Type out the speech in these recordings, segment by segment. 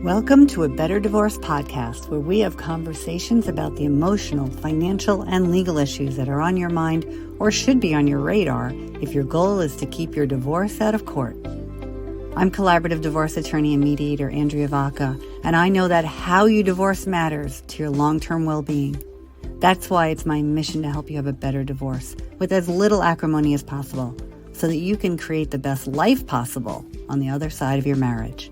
Welcome to A Better Divorce podcast, where we have conversations about the emotional, financial, and legal issues that are on your mind or should be on your radar if your goal is to keep your divorce out of court. I'm collaborative divorce attorney and mediator Andrea Vacca, and I know that how you divorce matters to your long-term well-being. That's why it's my mission to help you have a better divorce with as little acrimony as possible, so that you can create the best life possible on the other side of your marriage.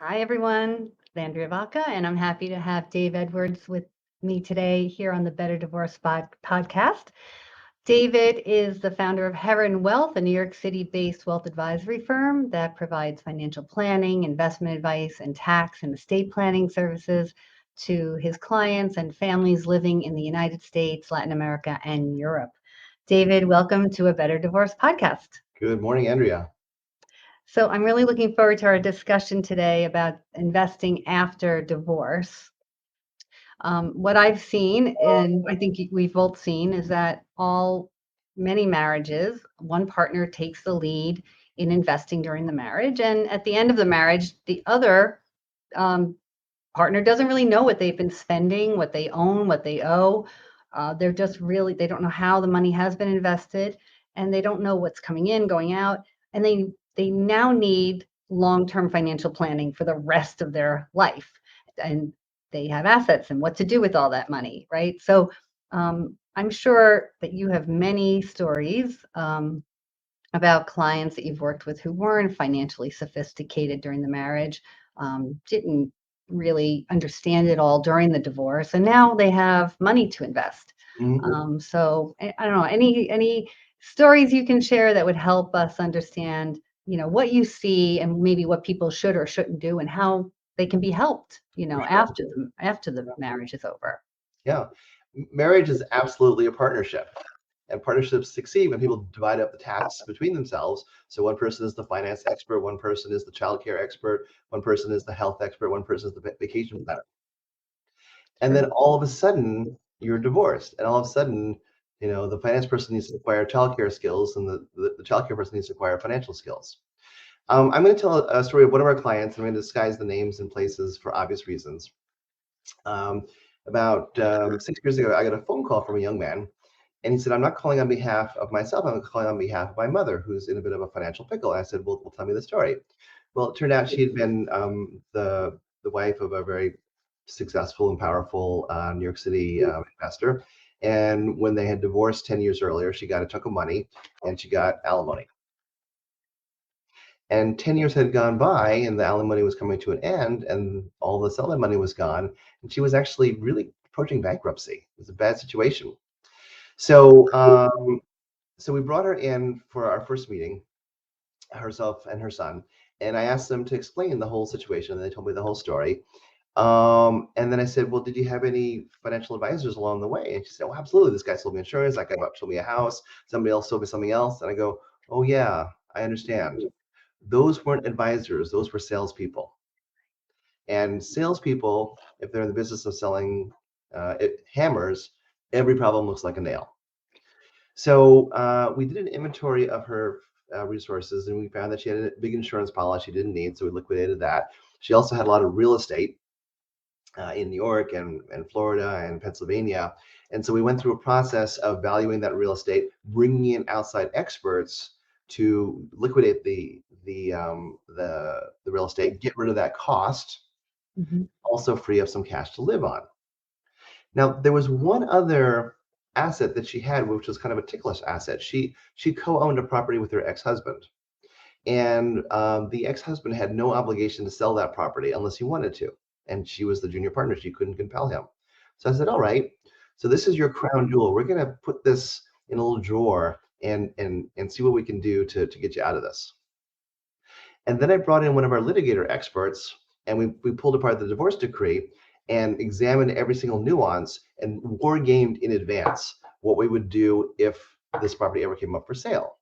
Hi, everyone. It's Andrea Vacca, and I'm happy to have Dave Edwards with me today here on the Better Divorce podcast. David is the founder of Heron Wealth, a New York City-based wealth advisory firm that provides financial planning, investment advice, and tax and estate planning services to his clients and families living in the United States, Latin America, and Europe. David, welcome to A Better Divorce podcast. Good morning, Andrea. So I'm really looking forward to our discussion today about investing after divorce. What I've seen, and I think we've both seen, is that many marriages, one partner takes the lead in investing during the marriage. And at the end of the marriage, the other partner doesn't really know what they've been spending, what they own, what they owe. They don't know how the money has been invested, and they don't know what's coming in, going out. And they now need long-term financial planning for the rest of their life. And they have assets and what to do with all that money, right? So I'm sure that you have many stories about clients that you've worked with who weren't financially sophisticated during the marriage, didn't really understand it all during the divorce, and now they have money to invest. So I don't know, any stories you can share that would help us understand, what you see and maybe what people should or shouldn't do and how they can be helped, after the marriage is over. Yeah, marriage is absolutely a partnership, and partnerships succeed when people divide up the tasks between themselves. So one person is the finance expert, one person is the childcare expert, one person is the health expert, one person is the vacation planner. And then all of a sudden you're divorced, and all of a sudden, the finance person needs to acquire childcare skills, and the childcare person needs to acquire financial skills. I'm going to tell a story of one of our clients. I'm going to disguise the names and places for obvious reasons. About 6 years ago, I got a phone call from a young man, and he said, "I'm not calling on behalf of myself. I'm calling on behalf of my mother, who's in a bit of a financial pickle." And I said, "Well, tell me the story." Well, it turned out she had been the wife of a very successful and powerful New York City investor. And when they had divorced 10 years earlier, she got a chunk of money and she got alimony. And 10 years had gone by and the alimony was coming to an end and all the settlement money was gone. And she was actually really approaching bankruptcy. It was a bad situation. So, so we brought her in for our first meeting, herself and her son. And I asked them to explain the whole situation. And they told me the whole story. And then I said, "Well, did you have any financial advisors along the way?" And she said, "Oh, absolutely. This guy sold me insurance. That guy sold me a house. Somebody else sold me something else." And I go, "Oh, yeah, I understand." Those weren't advisors. Those were salespeople. And salespeople, if they're in the business of selling hammers, every problem looks like a nail. So we did an inventory of her resources, and we found that she had a big insurance policy she didn't need, so we liquidated that. She also had a lot of real estate in New York and Florida and Pennsylvania. And so we went through a process of valuing that real estate, bringing in outside experts to liquidate the real estate, get rid of that cost, also free up some cash to live on. Now, there was one other asset that she had, which was kind of a ticklish asset. She co-owned a property with her ex-husband. And the ex-husband had no obligation to sell that property unless he wanted to. And she was the junior partner. She couldn't compel him. So I said, "All right, so this is your crown jewel. We're going to put this in a little drawer and see what we can do to get you out of this." And then I brought in one of our litigator experts, and we pulled apart the divorce decree and examined every single nuance and war gamed in advance what we would do if this property ever came up for sale.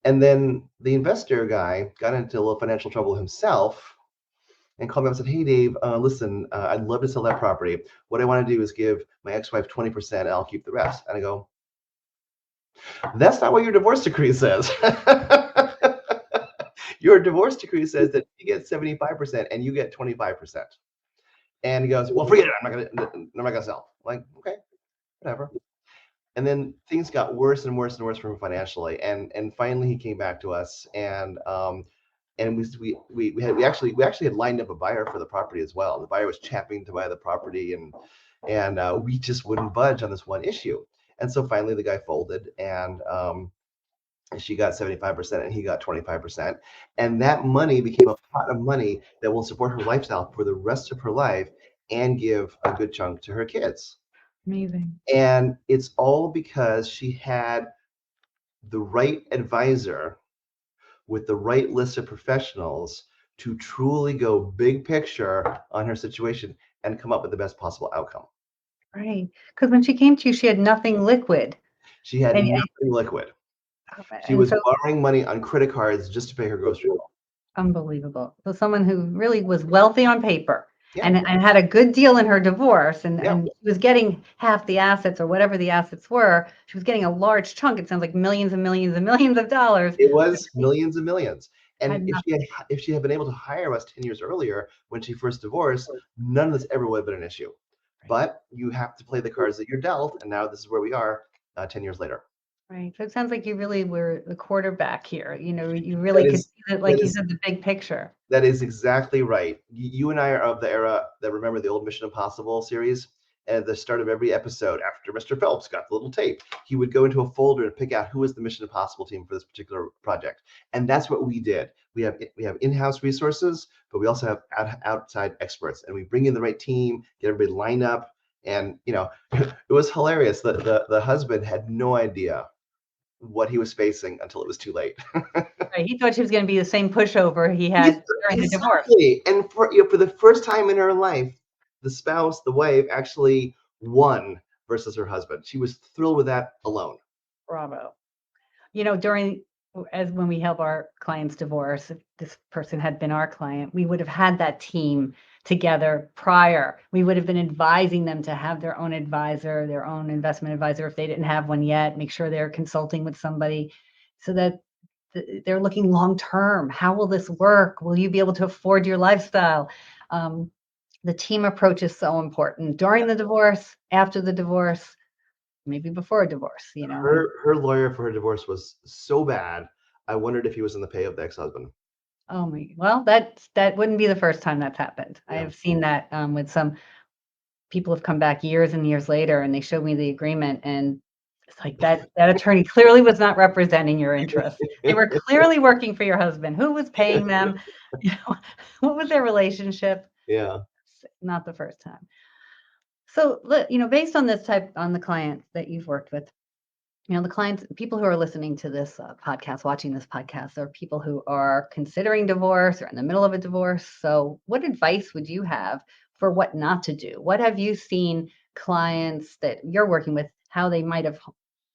And then the investor guy got into a little financial trouble himself and called me up and said, "Hey, Dave, listen, I'd love to sell that property. What I want to do is give my ex-wife 20% and I'll keep the rest." And I go, "That's not what your divorce decree says." Your divorce decree says that he gets 75% and you get 25%. And he goes, well, forget it. I'm not gonna sell. I'm like, okay, whatever. And then things got worse and worse and worse for him financially. And finally he came back to us, and we actually had lined up a buyer for the property as well. The buyer was champing to buy the property, and we just wouldn't budge on this one issue. And so finally the guy folded, and she got 75% and he got 25%. And that money became a pot of money that will support her lifestyle for the rest of her life and give a good chunk to her kids. Amazing. And it's all because she had the right advisor with the right list of professionals to truly go big picture on her situation and come up with the best possible outcome. Right. Because when she came to you, she had nothing liquid. She had And, nothing liquid. She and was so borrowing money on credit cards just to pay her grocery bill. unbelievable. So someone who really was wealthy on paper Yeah, and had a good deal in her divorce yeah. and she was getting half the assets or whatever the assets were. She was getting a large chunk. It sounds like millions and millions and millions of dollars. It was millions and millions. Had And nothing. if she had been able to hire us 10 years earlier when she first divorced, none of this ever would have been an issue. But you have to play the cards that you're dealt, and now this is where we are 10 years later. Right. So it sounds like you really were the quarterback here. You That really could is see that, that like you is said, the big picture. That is exactly right. You and I are of the era that remember the old Mission Impossible series. At the start of every episode, after Mr. Phelps got the little tape, he would go into a folder and pick out who was the Mission Impossible team for this particular project. And that's what we did. We have in-house resources, but we also have outside experts, and we bring in the right team, get everybody lined up. And it was hilarious. The husband had no idea what he was facing until it was too late. Right. He thought she was going to be the same pushover he Yes, had during the divorce. exactly. And for the first time in her life, the wife, actually won versus her husband. She was thrilled with that alone. Bravo. During as when we help our clients divorce, if this person had been our client, we would have had that team together prior. We would have been advising them to have their own advisor, their own investment advisor if they didn't have one yet, make sure they're consulting with somebody so that they're looking long term. How will this work? Will you be able to afford your lifestyle? The team approach is so important during the divorce, after the divorce, maybe before a divorce. Her lawyer for her divorce was so bad. I wondered if he was in the pay of the ex-husband. Oh my, well, that wouldn't be the first time that's happened. I Yeah. have seen that with some people have come back years and years later and they showed me the agreement and it's like that attorney clearly was not representing your interests. They were clearly working for your husband. Who was paying them? You know, what was their relationship? Yeah. Not the first time. So, based on on the clients that you've worked with, the clients, people who are listening to this podcast, watching this podcast, are people who are considering divorce or in the middle of a divorce. So, what advice would you have for what not to do? What have you seen clients that you're working with, how they might have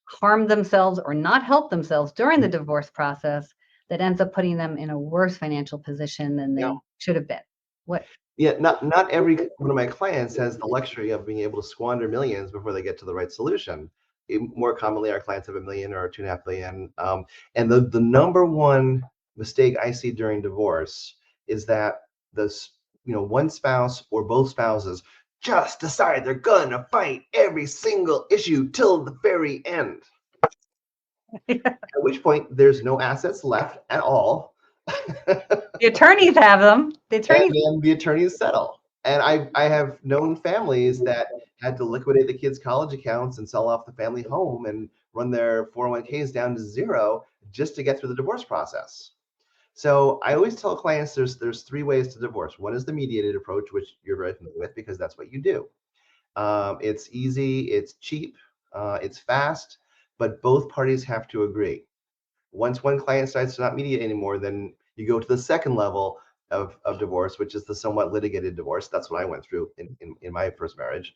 harmed themselves or not helped themselves during the divorce process that ends up putting them in a worse financial position than Yeah. they should have been? What? Yeah, not every one of my clients has the luxury of being able to squander millions before they get to the right solution. More commonly, our clients have a million or 2.5 million. And the number one mistake I see during divorce is that one spouse or both spouses just decide they're gonna fight every single issue till the very end. At which point there's no assets left at all. The attorneys have them. The And attorneys. then the attorneys settle. And I have known families that had to liquidate the kids' college accounts and sell off the family home and run their 401ks down to zero just to get through the divorce process. So I always tell clients there's three ways to divorce. One is the mediated approach, which you're very familiar with because that's what you do. It's easy, it's cheap, it's fast, but both parties have to agree. Once one client decides to not mediate anymore, then you go to the second level of divorce, which is the somewhat litigated divorce. That's what I went through in my first marriage.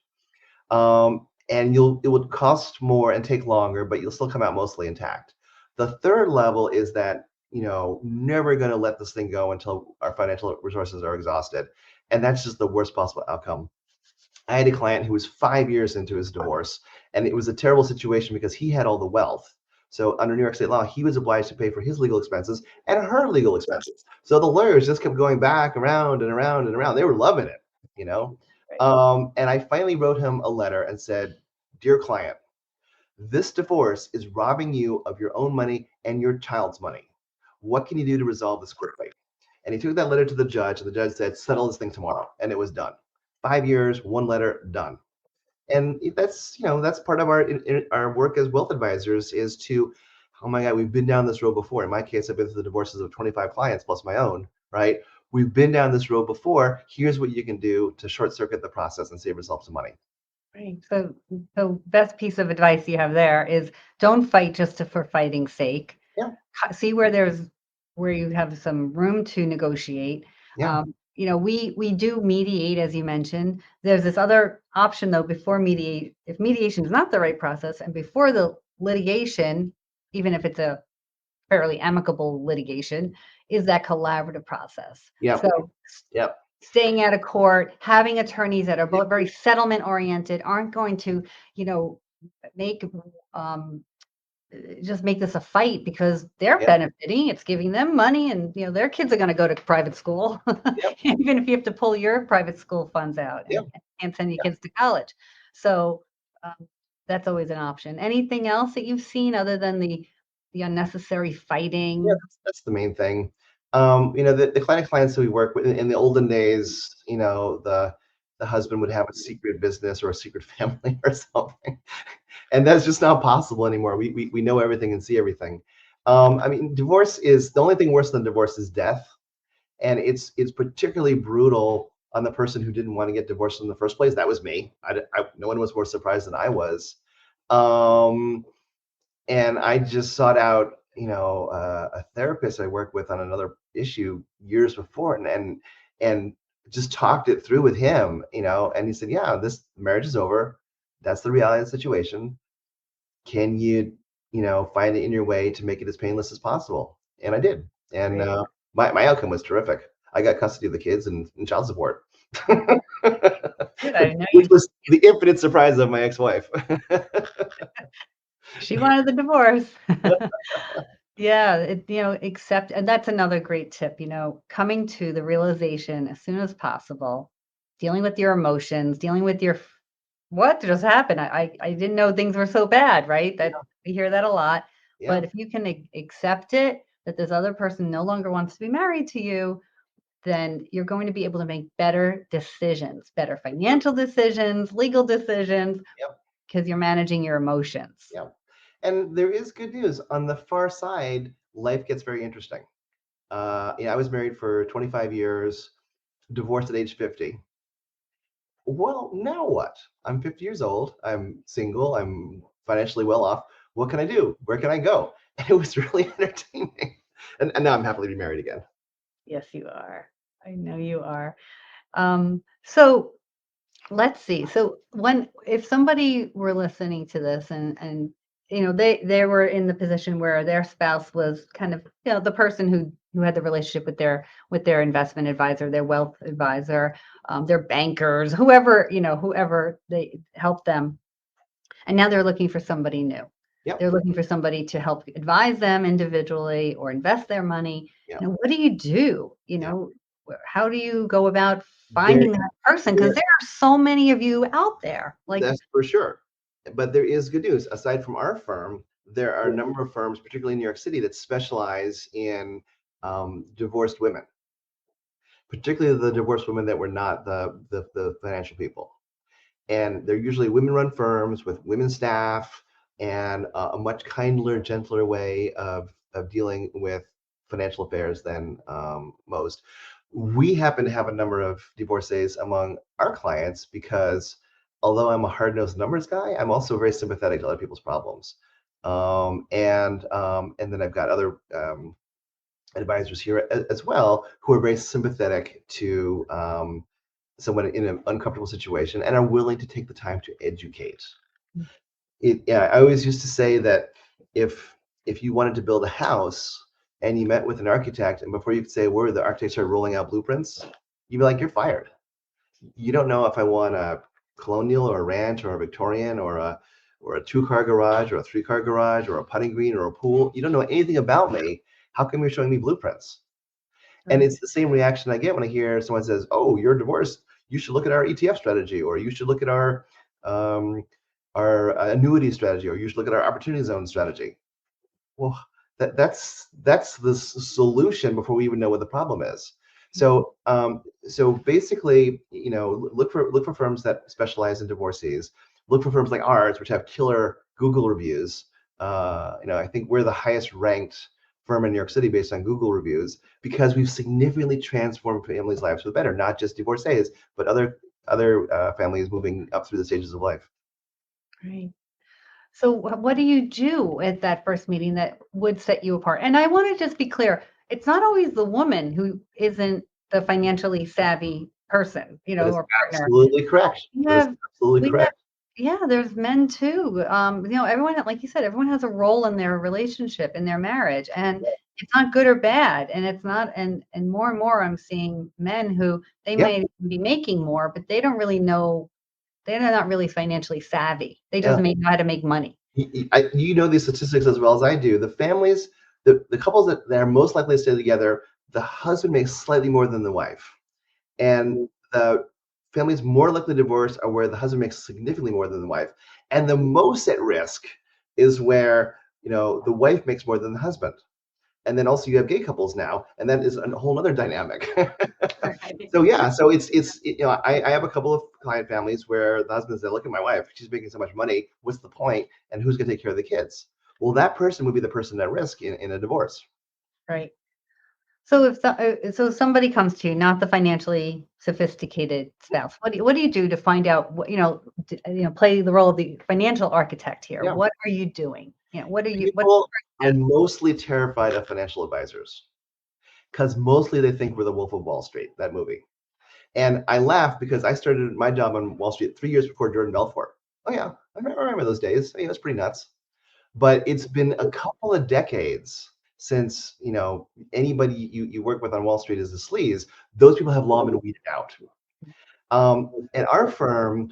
And it would cost more and take longer, but you'll still come out mostly intact. The third level is that, never going to let this thing go until our financial resources are exhausted. And that's just the worst possible outcome. I had a client who was 5 years into his divorce, and it was a terrible situation because he had all the wealth. So under New York state law, he was obliged to pay for his legal expenses and her legal expenses. So the lawyers just kept going back around and around and around. They were loving it, you know. Right. And I finally wrote him a letter and said, "Dear client, this divorce is robbing you of your own money and your child's money. What can you do to resolve this quickly?" And he took that letter to the judge, and the judge said, "Settle this thing tomorrow." And it was done. 5 years, one letter, done. And that's, that's part of our work as wealth advisors is to, oh my God, we've been down this road before. In my case, I've been through the divorces of 25 clients plus my own, right? We've been down this road before. Here's what you can do to short circuit the process and save yourself some money. Right. So best piece of advice you have there is don't fight just for fighting's sake. Yeah. See where you have some room to negotiate. Yeah. We do mediate, as you mentioned. There's this other option though before mediate. If mediation is not the right process, and before the litigation, even if it's a fairly amicable litigation, is that collaborative process. Yeah. So Yeah. staying out of court, having attorneys that are both very settlement oriented, aren't going to, make um, just make this a fight because they're Yeah. benefiting. It's giving them money, and their kids are going to go to private school, Yep. even if you have to pull your private school funds out Yep. and send your kids to college. So um, that's always an option. Anything else that you've seen other than the unnecessary Yeah, fighting? that's the main thing. The clients that we work with in the olden days, the husband would have a secret business or a secret family or something, and that's just not possible anymore. We know everything and see everything. Divorce is the only thing worse than divorce is death, and it's particularly brutal on the person who didn't want to get divorced in the first place. That was me. No one was more surprised than I was. Um, and I just sought out, a therapist I worked with on another issue years before, and just talked it through with him, and he said, "Yeah, this marriage is over. That's the reality of the situation. Can you, find it in your way to make it as painless as possible?" And I did, and Right. my outcome was terrific. I got custody of the kids and child support, Good. I know which was the infinite surprise of my ex-wife. she wanted the divorce. Yeah, accept, and that's another great tip, coming to the realization as soon as possible, dealing with your emotions, dealing with what just happened? I didn't know things were so bad, right? That we hear that a lot. Yeah, But if you can accept it, that this other person no longer wants to be married to you, then you're going to be able to make better decisions, better financial decisions, legal decisions, yep, because you're managing your emotions. yep. And there is good news. On the far side, life gets very interesting. I was married for 25 years, divorced at age 50. Well, now what? I'm 50 years old. I'm single. I'm financially well off. What can I do? Where can I go? And it was really entertaining. And now I'm happily remarried again. Yes, you are. I know you are. So let's see. So if somebody were listening to this and they were in the position where their spouse was kind of the person who had the relationship with their investment advisor, their wealth advisor, their bankers, whoever they helped them, and now they're looking for somebody new. Yep. They're looking for somebody to help advise them individually or invest their money. Yep. What do you do? Yep. How do you go about There, finding that person? Because there, there are so many of you out there. Like, that's for sure. But there is good news. Aside from our firm, there are a number of firms, particularly in New York City, that specialize in divorced women, particularly the divorced women that were not the financial people. And they're usually women-run firms with women staff and a much kinder, gentler way of dealing with financial affairs than most. We happen to have a number of divorcees among our clients because although I'm a hard-nosed numbers guy, I'm also very sympathetic to other people's problems. And then I've got other advisors here as well who are very sympathetic to someone in an uncomfortable situation and are willing to take the time to educate. Yeah, I always used to say that if if you wanted to build a house and you met with an architect and before you could say a word, the architect started rolling out blueprints, you'd be like, you're fired. You don't know if I want a colonial or a ranch or a Victorian or a 2-car garage or a 3-car garage or a putting green or a pool. You don't know anything about me. How come you're showing me blueprints? And Right. it's the same reaction I get when I hear someone says, "Oh, you're divorced. You should look at our ETF strategy, or you should look at um, our annuity strategy, or you should look at our opportunity zone strategy." Well, that's the solution before we even know what the problem is. So basically, look for firms that specialize in divorcees. Look for firms like ours, which have killer Google reviews. I think we're the highest ranked firm in New York City based on Google reviews because we've significantly transformed families' lives for the better, not just divorcees, but other families moving up through the stages of life. Right. So what do you do at that first meeting that would set you apart? And I want to just be clear, it's not always the woman who isn't the financially savvy person, That is or partner. absolutely correct. We That is have, absolutely we have, correct. yeah, there's men too. Everyone, like you said, everyone has a role in their relationship, in their marriage, and it's not good or bad. And it's not, and more I'm seeing men who they Yeah, might be making more, but they don't really know, they're not really financially savvy. They just yeah. know how to make money. You know these statistics as well as I do. The families, the couples that are most likely to stay together, the husband makes slightly more than the wife. And the families more likely to divorce are where the husband makes significantly more than the wife. And the most at risk is where, the wife makes more than the husband. And then also you have gay couples now, and that is a whole other dynamic. Right. So yeah, so I have a couple of client families where the husband said, "Look at my wife; she's making so much money. What's the point? And who's going to take care of the kids?" Well, that person would be the person at risk in a divorce. Right. So so somebody comes to you, not the financially sophisticated spouse, what do you do to find out play the role of the financial architect here? Yeah, What are you doing? What's people the are first step? mostly terrified of financial advisors because mostly they think we're the Wolf of Wall Street, that movie. And I laugh because I started my job on Wall Street 3 years before Jordan Belfort. Oh yeah, I remember those days. It was pretty nuts. But it's been a couple of decades since anybody you work with on Wall Street is the sleaze. Those people have long been weeded out. At our firm,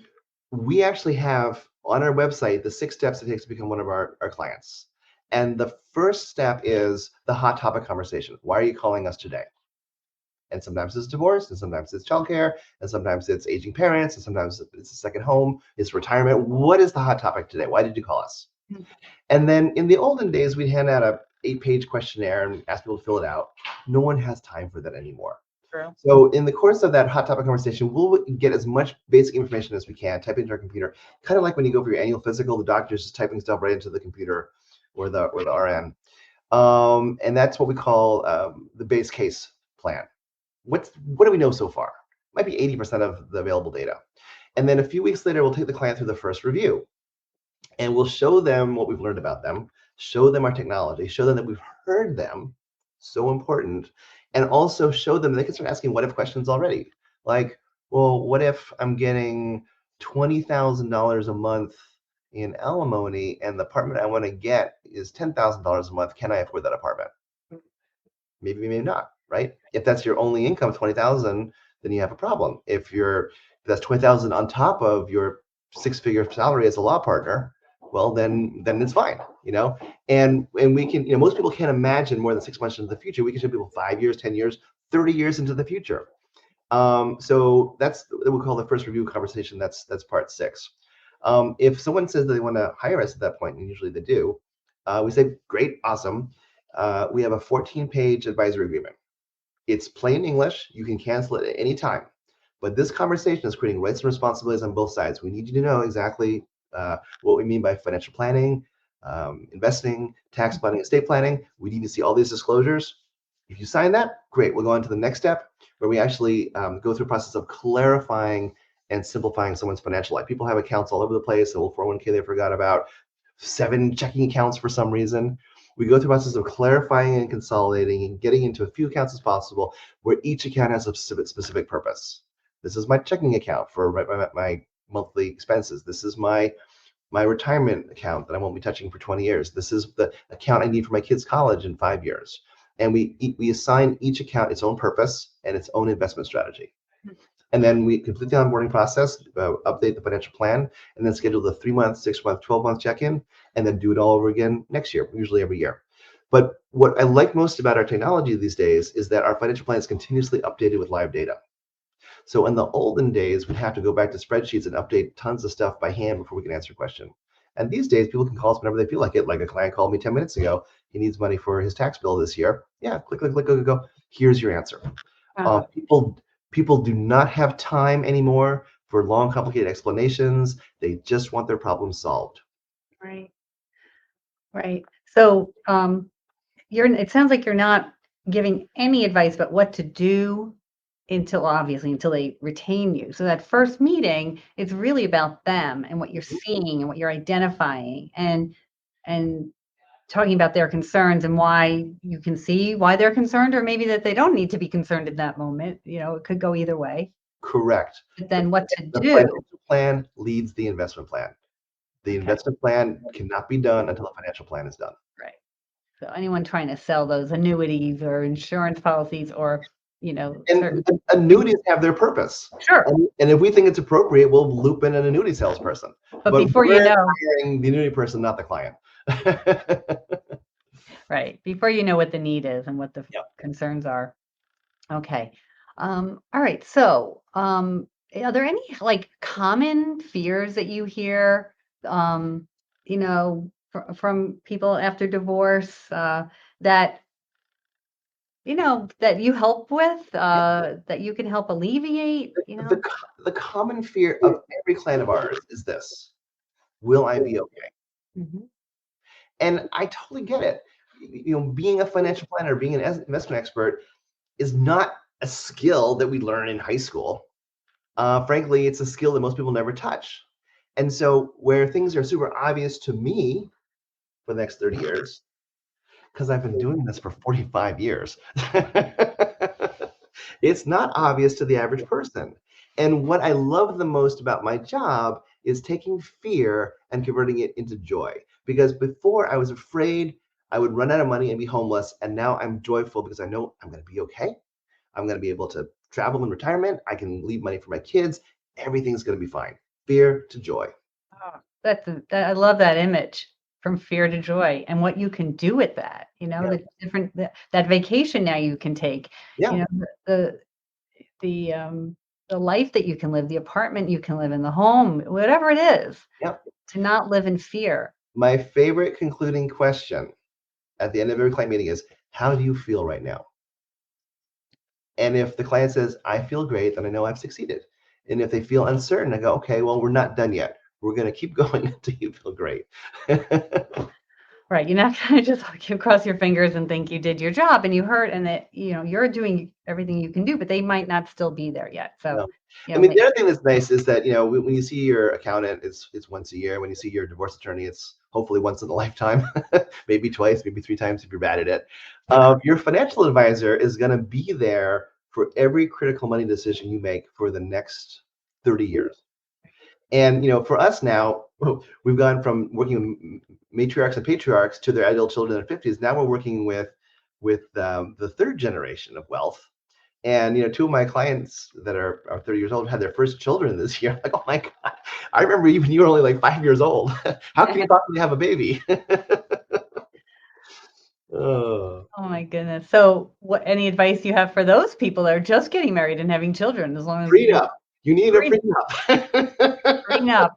we actually have on our website the 6 steps it takes to become one of our clients. And the first step is the hot topic conversation. Why are you calling us today? And sometimes it's divorce, and sometimes it's childcare, and sometimes it's aging parents, and sometimes it's a second home, it's retirement. What is the hot topic today? Why did you call us? And then in the olden days, we'd hand out a 8-page questionnaire and ask people to fill it out. No one has time for that anymore. True. So in the course of that hot topic conversation, we'll get as much basic information as we can, type into our computer, kind of like when you go for your annual physical, the doctor's just typing stuff right into the computer or the RN. And that's what we call the base case plan. What do we know so far? Might be 80% of the available data. And then a few weeks later, we'll take the client through the first review and we'll show them what we've learned about them, show them our technology, show them that we've heard them, so important, and also show them they can start asking what if questions already. Like, well, what if I'm getting $20,000 a month in alimony and the apartment I want to get is $10,000 a month? Can I afford that apartment? Maybe, maybe not, right? If that's your only income, 20,000, then you have a problem. If that's 20,000 on top of your 6-figure salary as a law partner, well, then it's fine, And we can, most people can't imagine more than 6 months into the future. We can show people 5 years, 10 years, 30 years into the future. So that's what we call the first review conversation. That's part 6. If someone says that they want to hire us at that point, and usually they do, we say, great, awesome. We have a 14-page advisory agreement. It's plain English. You can cancel it at any time. But this conversation is creating rights and responsibilities on both sides. We need you to know exactly what we mean by financial planning, investing, tax planning, estate planning. We need to see all these disclosures. If you sign that, great. We'll go on to the next step where we actually go through a process of clarifying and simplifying someone's financial life. People have accounts all over the place, a little 401k they forgot about, 7 checking accounts for some reason. We go through a process of clarifying and consolidating and getting into a few accounts as possible where each account has a specific purpose. This is my checking account for my monthly expenses. This is my retirement account that I won't be touching for 20 years. This is the account I need for my kids' college in 5 years. And we assign each account its own purpose and its own investment strategy. And then we complete the onboarding process, update the financial plan, and then schedule the 3-month, 6-month, 12-month check-in, and then do it all over again next year, usually every year. But what I like most about our technology these days is that our financial plan is continuously updated with live data. So in the olden days, we'd have to go back to spreadsheets and update tons of stuff by hand before we can answer a question. And these days, people can call us whenever they feel like it. Like a client called me 10 minutes ago. He needs money for his tax bill this year. Yeah, click, click, click, click, go. Here's your answer. Uh, People do not have time anymore for long, complicated explanations. They just want their problem solved. right, right. So it sounds like you're not giving any advice about what to do until they retain you. So that first meeting is really about them and what you're seeing and what you're identifying and talking about their concerns and why you can see why they're concerned, or maybe that they don't need to be concerned in that moment. It could go either way. Correct. But The, then what to the do. financial plan leads the investment plan. The Okay, investment plan cannot be done until the financial plan is done. right. So anyone trying to sell those annuities or insurance policies or, certain. And annuities have their purpose. Sure. And if we think it's appropriate, we'll loop in an annuity salesperson. But But before you we're know, hiring the annuity person, not the client. right, before you know what the need is and what the Yep. concerns are. Okay. All right. So, are there any like common fears that you hear, from people after divorce, that, that you help with, that you can help alleviate? The common fear of every client of ours is this: will I be okay? Mhm. And I totally get it. Being a financial planner, being an investment expert is not a skill that we learn in high school. Frankly, it's a skill that most people never touch. And so, where things are super obvious to me for the next 30 years, because I've been doing this for 45 years, it's not obvious to the average person. And what I love the most about my job is taking fear and converting it into joy. Because before I was afraid I would run out of money and be homeless. And now I'm joyful because I know I'm going to be okay. I'm going to be able to travel in retirement. I can leave money for my kids. Everything's going to be fine. Fear to joy. Oh, I love that image, from fear to joy, and what you can do with that. Yeah. That vacation now you can take. Yeah. You know, the the the life that you can live, the apartment you can live in, the home, whatever it is, Yeah. to not live in fear. My favorite concluding question at the end of every client meeting is, how do you feel right now? And if the client says, I feel great, then I know I've succeeded. And if they feel uncertain, I go, okay, well, we're not done yet. We're going to keep going until you feel great. Right. You're not gonna just cross your fingers and think you did your job and you hurt and that, you're doing everything you can do, but they might not still be there yet. So, No. I mean, the make other thing that's nice is that, when you see your accountant, it's once a year. When you see your divorce attorney, it's hopefully once in a lifetime, maybe twice, maybe 3 times if you're bad at it. Your financial advisor is going to be there for every critical money decision you make for the next 30 years. And for us now, we've gone from working with matriarchs and patriarchs to their adult children in their 50s. Now we're working with the third generation of wealth. And two of my clients that are 30 years old had their first children this year. Like, oh my God, I remember even you were only like 5 years old. How can you possibly have a baby? Oh, Oh my goodness. So what any advice you have for those people that are just getting married and having children, as long as prenup. You need a pre prenup. prenup.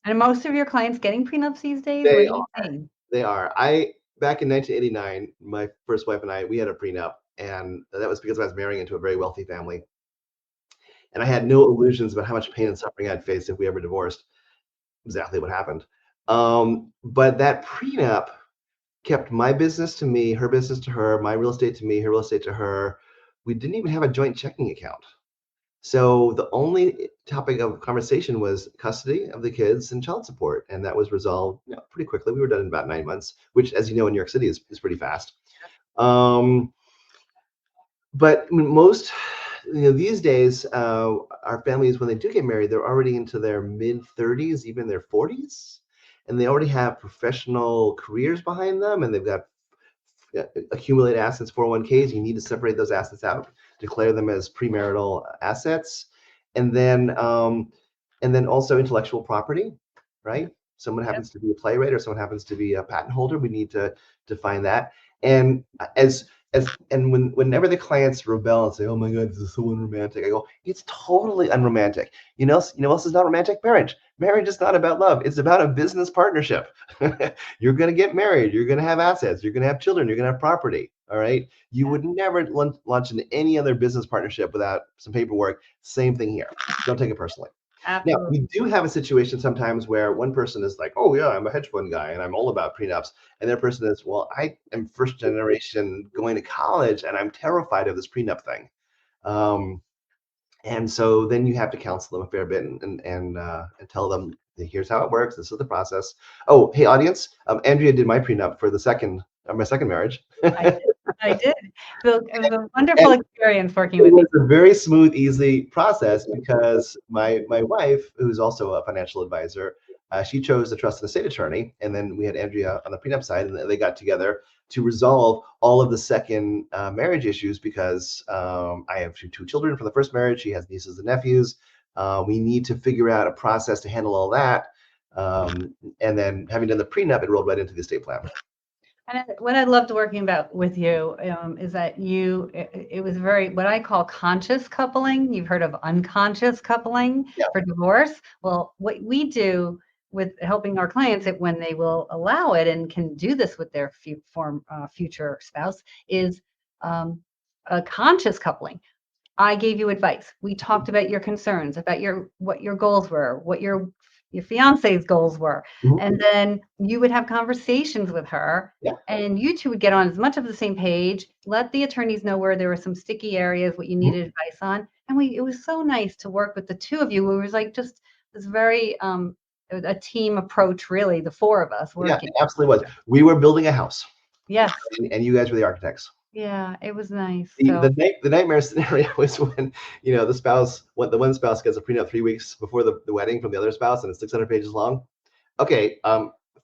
And most of your clients getting prenups these days? What They are are. you seeing? They are. I Back in 1989, my first wife and I, we had a prenup, and that was because I was marrying into a very wealthy family, and I had no illusions about how much pain and suffering I'd face if we ever divorced. Exactly what happened. But that prenup kept my business to me, her business to her, my real estate to me, her real estate to her. We didn't even have a joint checking account. So the only topic of conversation was custody of the kids and child support. And that was resolved pretty quickly. We were done in about 9 months, which, as you know, in New York City is pretty fast. But I mean, most, these days, our families, when they do get married, they're already into their mid 30s, even their 40s. And they already have professional careers behind them, and they've got accumulated assets, 401ks. You need to separate those assets out, declare them as premarital assets. and then also intellectual property, right? Someone Yep. happens to be a playwright or someone happens to be a patent holder. We need to define that. And whenever the clients rebel and say, "Oh my God, this is so unromantic," I go, "It's totally unromantic." You know what else is not romantic? Marriage. Marriage is not about love. It's about a business partnership. You're going to get married. You're going to have assets. You're going to have children. You're going to have property. All right. You would never launch into any other business partnership without some paperwork. Same thing here. Don't take it personally. Now, we Absolutely. do have a situation sometimes where one person is like, "Oh yeah, I'm a hedge fund guy and I'm all about prenups." And the other person is, "Well, I am first generation going to college and I'm terrified of this prenup thing." Um, and so then you have to counsel them a fair bit and tell them, "Here's how it works. This is the process." Oh, hey, audience, Andrea did my prenup for my second marriage. I did. I did. So it was a And wonderful experience working it with you. was a very smooth, easy process because my wife, who's also a financial advisor, she chose the trust and estate attorney, and then we had Andrea on the prenup side, and they got together to resolve all of the second marriage issues because I have two children from the first marriage. She has nieces and nephews. We need to figure out a process to handle all that. And then having done the prenup, it rolled right into the estate plan. And what I loved working about with you is that it was very, what I call conscious coupling. You've heard of unconscious coupling Yeah. for divorce. Well, what we do with helping our clients that when they will allow it and can do this with their future spouse is a conscious coupling. I gave you advice. We talked about your concerns, about what your goals were, what your fiance's goals were. Mhm. And then you would have conversations with her Yeah. and you two would get on as much of the same page, let the attorneys know where there were some sticky areas, what you Mhm. needed advice on. And it was so nice to work with the two of you. It was like just this very a team approach, really, the four of us Yeah, working. it absolutely was. We were building a house, Yes. and you guys were the architects. Yeah, it was nice. The So the night the nightmare scenario is when, the one spouse gets a prenup 3 weeks before the wedding from the other spouse, and it's 600 pages long. Okay,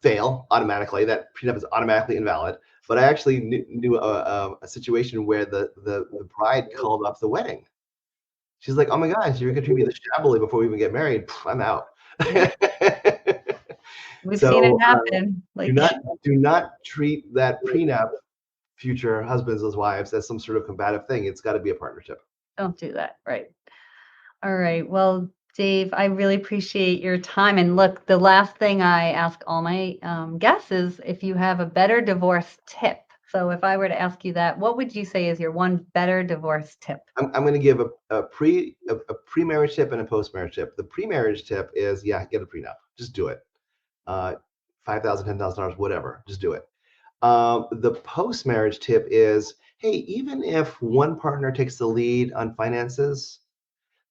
fail automatically. That prenup is automatically invalid. But I actually knew a situation where the bride called off the wedding. She's like, "Oh my gosh, you're gonna treat me this shabbily before we even get married. Pff, I'm out." yeah, we've seen it So, happen. do Like not treat that prenup, future husbands as wives, as some sort of combative thing. It's gotta be a partnership. don't do that. Right. All right. Well, Dave, I really appreciate your time. And look, the last thing I ask all my guests is if you have a better divorce tip. So if I were to ask you that, what would you say is your one better divorce tip? I'm going to give a pre-marriage tip and a post-marriage tip. The pre-marriage tip is, yeah, get a prenup. Just do it. Uh, $5,000, $10,000, whatever. Just do it. The post-marriage tip is, hey, even if one partner takes the lead on finances,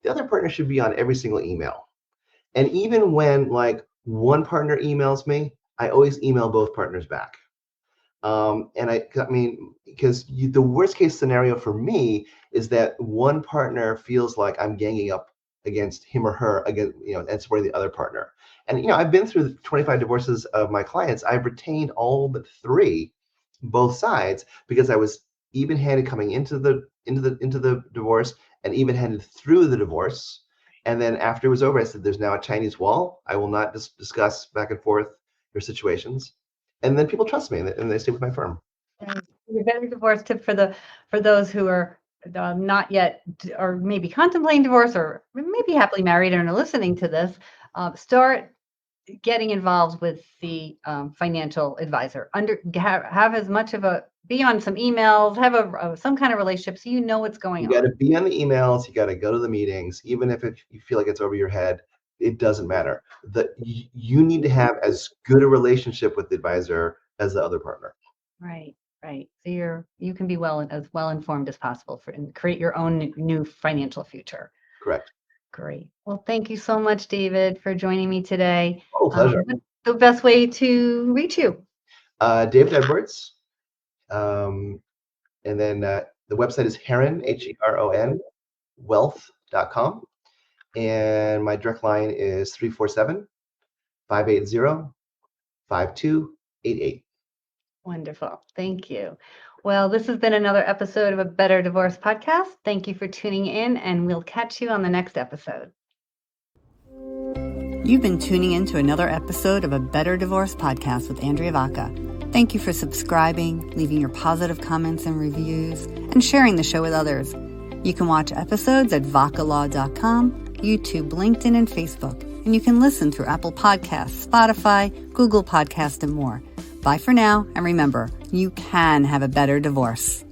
the other partner should be on every single email. And even when like one partner emails me, I always email both partners back. And I mean, because the worst case scenario for me is that one partner feels like I'm ganging up against him or her against, and supporting the other partner. And I've been through 25 divorces of my clients. I've retained all but three, both sides, because I was even-handed coming into the divorce and even-handed through the divorce. And then after it was over, I said, "There's now a Chinese wall. I will not discuss back and forth your situations." And then people trust me and they stay with my firm. And your better divorce tip for those who are not yet or maybe contemplating divorce or maybe happily married and are listening to this, start getting involved with the financial advisor. Have as much of a be on some emails, have some kind of relationship so you know what's going You got on. to be on the emails. You got to go to the meetings, even if you feel like it's over your head. It doesn't matter. You need to have as good a relationship with the advisor as the other partner. Right, right. So you can be as well informed as possible and create your own new financial future. Correct. Great. Well, thank you so much, David, for joining me today. Oh, pleasure. What's the best way to reach you? David Edwards. Um, and then the website is Heron, Heron, wealth.com. And my direct line is 347-580-5288. Wonderful. Thank you. Well, this has been another episode of A Better Divorce podcast. Thank you for tuning in, and we'll catch you on the next episode. You've been tuning in to another episode of A Better Divorce podcast with Andrea Vacca. Thank you for subscribing, leaving your positive comments and reviews, and sharing the show with others. You can watch episodes at vaccalaw.com, YouTube, LinkedIn, and Facebook. And you can listen through Apple Podcasts, Spotify, Google Podcasts, and more. Bye for now, and remember, you can have a better divorce.